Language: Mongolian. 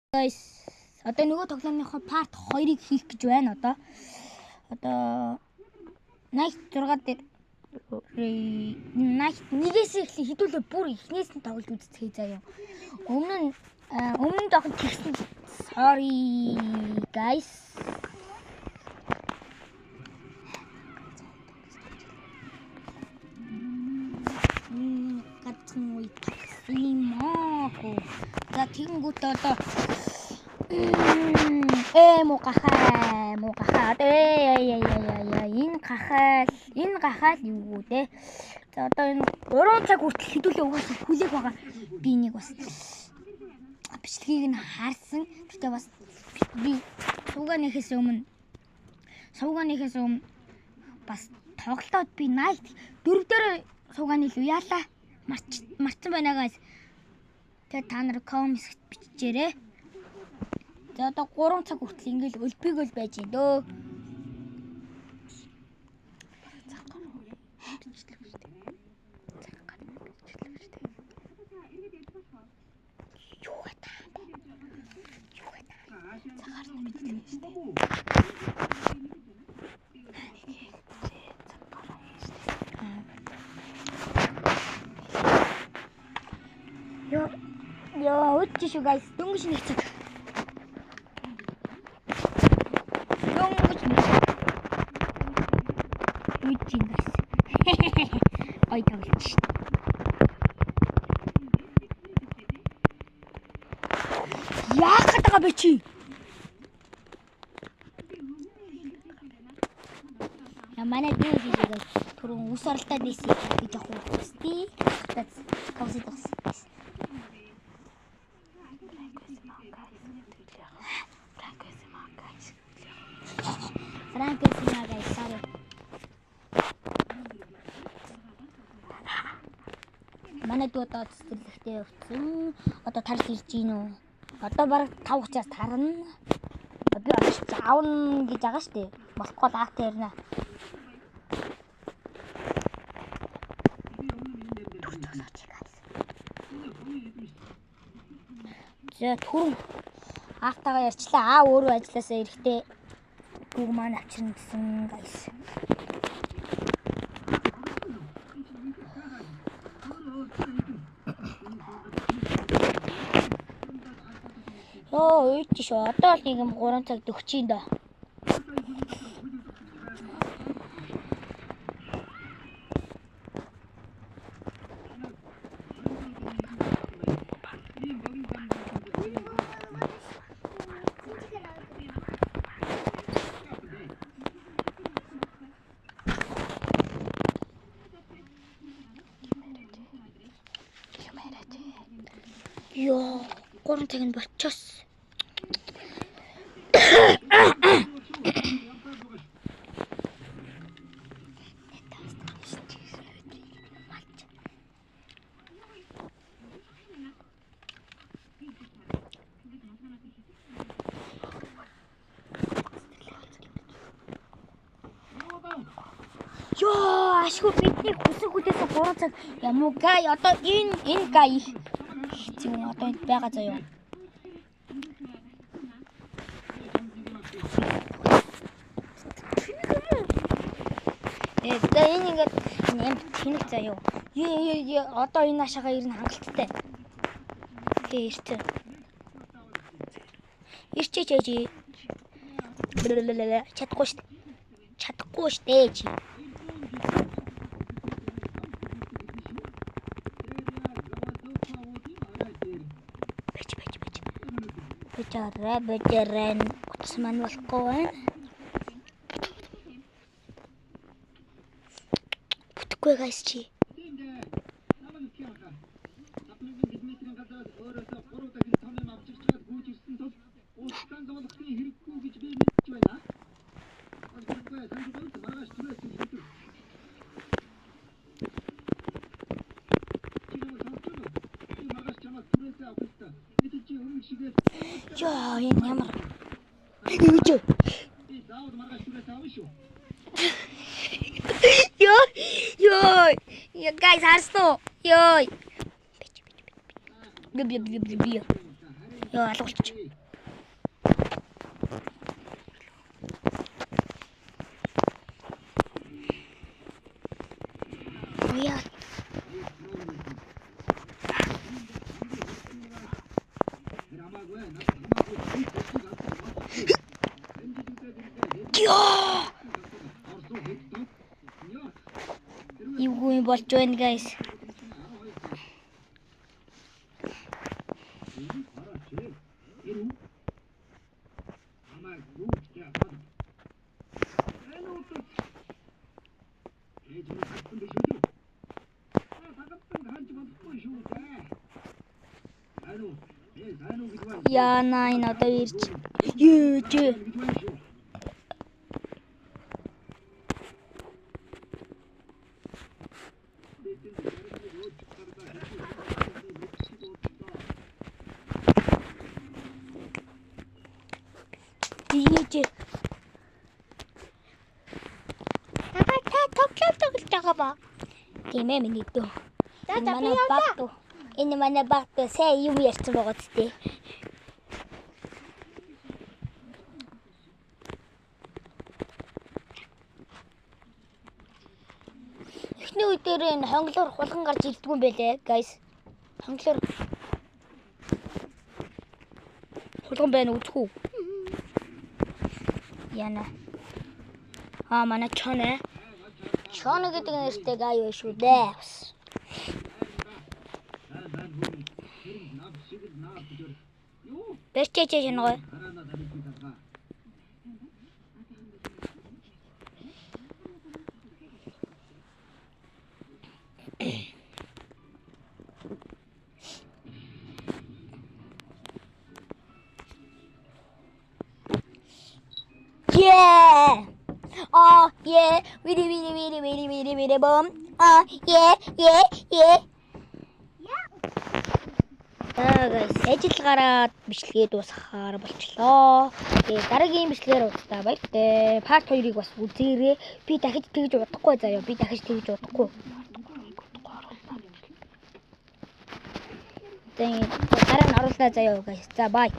Guys, одоо нөгөө тоглоомынхоо part 2-ыг хийх гэж байна одоо. Night 6 дээр Night 1-ээс эхлэн хэдүүлээ бүр эхнээс нь тоглож үзчихье заяа. Өмнө нь жоохон тэгсэн. Sorry guys. За тэгэнгүүт одоо муухай энэ гахаал юу вэ? За одоо энэ 3 цаг хүртэл хэдүүлээ угаасаа хүлээх байгаа. Би нэг бас бичлэгийг нь харсан. Тэгтээ бас би суугааныхээс өмнө бас тоглолтод би Night 4 дээр суугааны л яалаа марцсан байна guys. Тэгээ та нар коммент бичээрэй. За одоо 3 цаг хүртэл ингээл өлбигөл байж юм дөө. Yo, үтчишу guys, дөнгөж нэг цаг. Үтчин guys. Ой тоглож. Яах гээд байгаа бэ чи? Манай дүү хийгээд түрүүн ус оролтод байсан гэж явах үстэй. Тавсад тас. Sorry. Манай дүү одоо цэцэрлэгтээ явсан. Одоо тарж ирж гин үү? Одоо бараг 5:30-аас тарна. Би одоо аавн гэж байгаа штэ. Болохгүй лаат ярина. За түрэн аавтайгаа ярьчлаа. Аав өөрөө ажилласаа ирэхдээ дүүг маань авчирна гэсэн guys. Үйтш одоо л нэг юм 3 цаг дөгчих юм да. Ёо, 3 цаг нь болчихсон. Ёо, ашгүй бидний хүсэг хүлээсэн 3 цаг ямуу гай одоо энэ гай хэцүү одоо энд байгаа заяа. За энэ ингээд нэмт тэнэг заяа. Одоо энэ ашаага ирнэ хангалттай. Тэгээ ирсэн. Ирчээч. Чадахгүй штэ чи. Бэжэрэн утасман болохгүй байна. Бүтэхгүй guys чи. Яа, энэ ямар. Ёй. Я guys харсноо. Ёй. Ёо алгуулчих. Яа! Юу юм болж байна guys? Яна энэ одоо ирж. Юуч. Ийж. Tapos тоглож байгаа ба. Тийм ээ миний дөө. Энэ манай багт сайн юм ярьсан байгаа зү. Эхний үе дээр энэ хонглоор хулган гарч ирдгүй юм байлээ, guys. Хонглоор хулган байна үгүй. Яна. Манай чонэ. Чонэ гэдэг нэртэй гай юу шүү дээ. Бэрчээч шингой. Yeah. Oh yeah. Really boom. Oh yeah. Guys, ажил гараад бичлэгээ дуусгахаар болчлоо. Тэгээ дараагийн бичлэгээр уулзлаа баяртай. Part 2-ыг бас үзээрэй. Би дахиж тэгж удахгүй заяа. Би дахиж тэгж удахгүй. Тэгээ дараа нь оруулаа заяа guys. За bye.